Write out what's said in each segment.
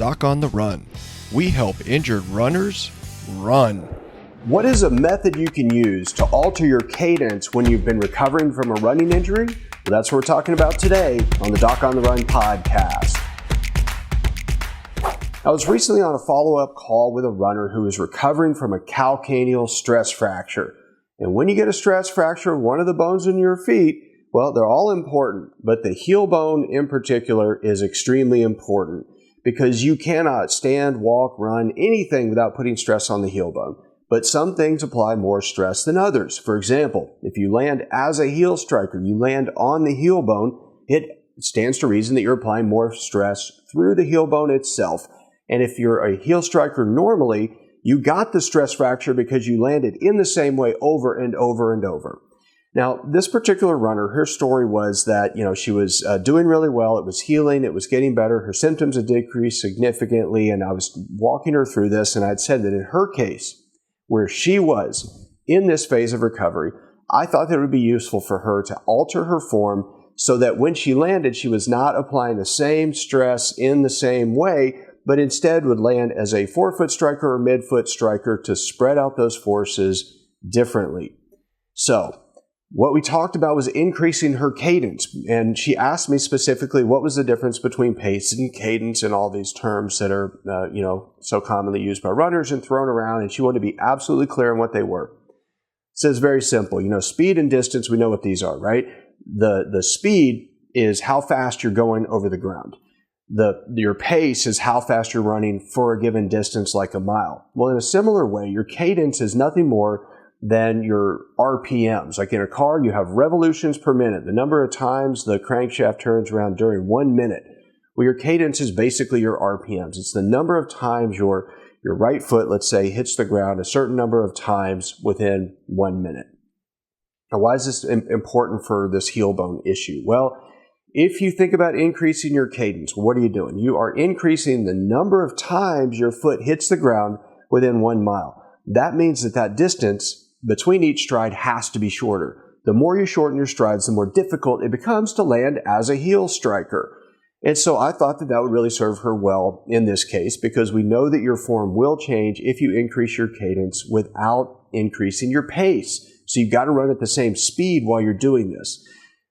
Doc on the Run. We help injured runners run. What is a method you can use to alter your cadence when you've been recovering from a running injury? Well, that's what we're talking about today on the Doc on the Run podcast. I was recently on a follow-up call with a runner who was recovering from a calcaneal stress fracture. And when you get a stress fracture of one of the bones in your feet, well, they're all important, but the heel bone in particular is extremely important because you cannot stand, walk, run, anything without putting stress on the heel bone. But some things apply more stress than others. For example, if you land as a heel striker, you land on the heel bone, it stands to reason that you're applying more stress through the heel bone itself. And if you're a heel striker normally, you got the stress fracture because you landed in the same way over and over and over. Now, this particular runner, her story was that, she was doing really well. It was healing. It was getting better. Her symptoms had decreased significantly. And I was walking her through this. And I'd said that in her case, where she was in this phase of recovery, I thought that it would be useful for her to alter her form so that when she landed, she was not applying the same stress in the same way, but instead would land as a forefoot striker or midfoot striker to spread out those forces differently. So what we talked about was increasing her cadence. And she asked me specifically what was the difference between pace and cadence and all these terms that are, so commonly used by runners and thrown around. And she wanted to be absolutely clear on what they were. So it's very simple. Speed and distance, we know what these are, right? The speed is how fast you're going over the ground. Your pace is how fast you're running for a given distance, like a mile. Well, in a similar way, your cadence is nothing more than your RPMs. Like in a car, you have revolutions per minute, the number of times the crankshaft turns around during 1 minute. Well, your cadence is basically your RPMs. It's the number of times your right foot, let's say, hits the ground a certain number of times within 1 minute. Now, why is this important for this heel bone issue? Well, if you think about increasing your cadence, what are you doing? You are increasing the number of times your foot hits the ground within 1 mile. That means that distance between each stride has to be shorter. The more you shorten your strides, the more difficult it becomes to land as a heel striker. And so I thought that would really serve her well in this case because we know that your form will change if you increase your cadence without increasing your pace. So you've got to run at the same speed while you're doing this.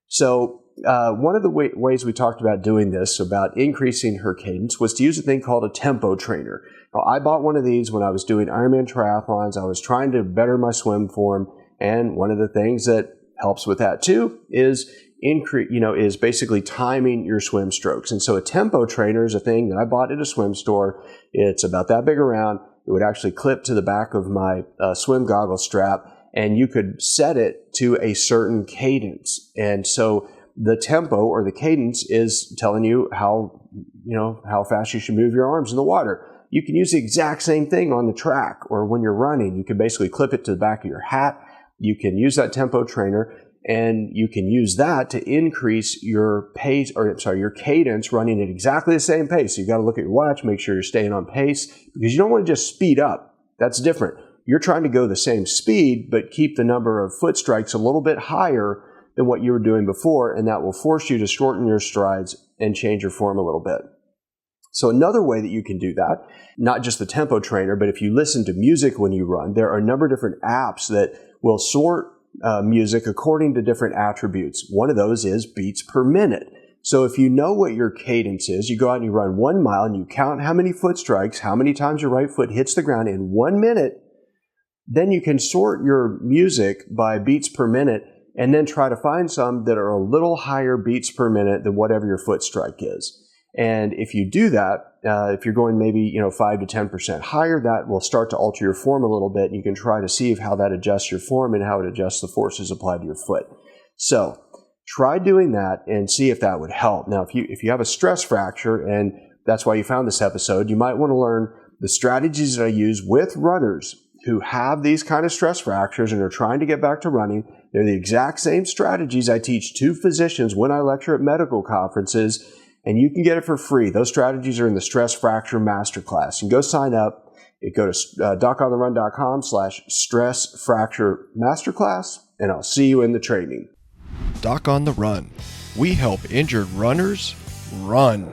So one of the ways we talked about doing this, about increasing her cadence, was to use a thing called a tempo trainer. Now, I bought one of these when I was doing Ironman triathlons. I was trying to better my swim form, and one of the things that helps with that too is is basically timing your swim strokes. And so a tempo trainer is a thing that I bought at a swim store. It's about that big around. It would actually clip to the back of my swim goggle strap, and you could set it to a certain cadence. And so the tempo or the cadence is telling you how fast you should move your arms in the water. You can use the exact same thing on the track or when you're running. You can basically clip it to the back of your hat. You can use that tempo trainer and you can use that to increase your pace, your cadence running at exactly the same pace. So you got to look at your watch, make sure you're staying on pace because you don't want to just speed up. That's different. You're trying to go the same speed, but keep the number of foot strikes a little bit higher than what you were doing before, and that will force you to shorten your strides and change your form a little bit. So another way that you can do that, not just the tempo trainer, but if you listen to music when you run, there are a number of different apps that will sort music according to different attributes. One of those is beats per minute. So if you know what your cadence is, you go out and you run 1 mile and you count how many foot strikes, how many times your right foot hits the ground in 1 minute, then you can sort your music by beats per minute and then try to find some that are a little higher beats per minute than whatever your foot strike is. And if you do that, if you're going maybe 5 to 10% higher, that will start to alter your form a little bit. And you can try to see how that adjusts your form and how it adjusts the forces applied to your foot. So try doing that and see if that would help. Now, if you have a stress fracture, and that's why you found this episode, you might want to learn the strategies that I use with runners who have these kind of stress fractures and are trying to get back to running. They're the exact same strategies I teach to physicians when I lecture at medical conferences, and you can get it for free. Those strategies are in the Stress Fracture Masterclass. You can go sign up. Go to docontherun.com/stress fracture masterclass, and I'll see you in the training. Doc on the Run. We help injured runners run.